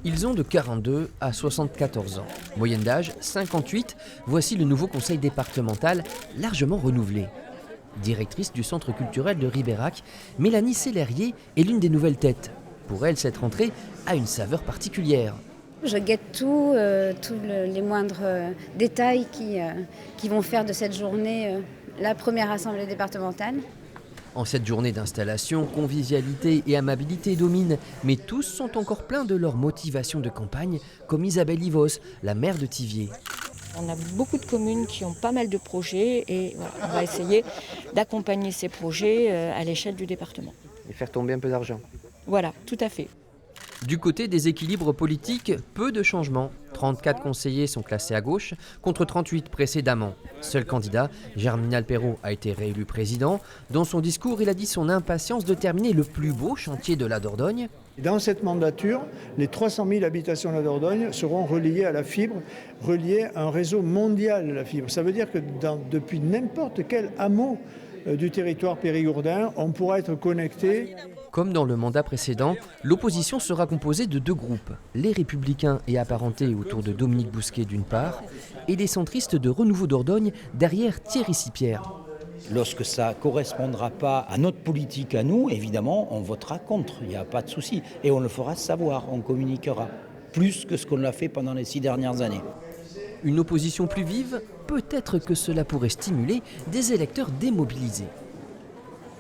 Ils ont de 42 à 74 ans. Moyenne d'âge 58, voici le nouveau conseil départemental largement renouvelé. Directrice du centre culturel de Ribérac, Mélanie Sellerier est l'une des nouvelles têtes. Pour elle, cette rentrée a une saveur particulière. Je guette tous les moindres détails qui vont faire de cette journée la première assemblée départementale. En cette journée d'installation, convivialité et amabilité dominent, mais tous sont encore pleins de leur motivation de campagne, comme Isabelle Ivos, la maire de Thiviers. On a beaucoup de communes qui ont pas mal de projets et voilà, on va essayer d'accompagner ces projets à l'échelle du département. Et faire tomber un peu d'argent. Voilà, tout à fait. Du côté des équilibres politiques, peu de changements. 34 conseillers sont classés à gauche, contre 38 précédemment. Seul candidat, Germinal Perrault, a été réélu président. Dans son discours, il a dit son impatience de terminer le plus beau chantier de la Dordogne. Dans cette mandature, les 300 000 habitations de la Dordogne seront reliées à la fibre, reliées à un réseau mondial de la fibre. Ça veut dire que depuis n'importe quel hameau du territoire périgourdin, on pourra être connecté. Comme dans le mandat précédent, l'opposition sera composée de deux groupes, les Républicains et apparentés autour de Dominique Bousquet d'une part, et les centristes de Renouveau Dordogne derrière Thierry Sipierre. Lorsque ça ne correspondra pas à notre politique à nous, évidemment, on votera contre, il n'y a pas de souci. Et on le fera savoir, on communiquera, plus que ce qu'on a fait pendant les 6 dernières années. Une opposition plus vive, peut-être que cela pourrait stimuler des électeurs démobilisés.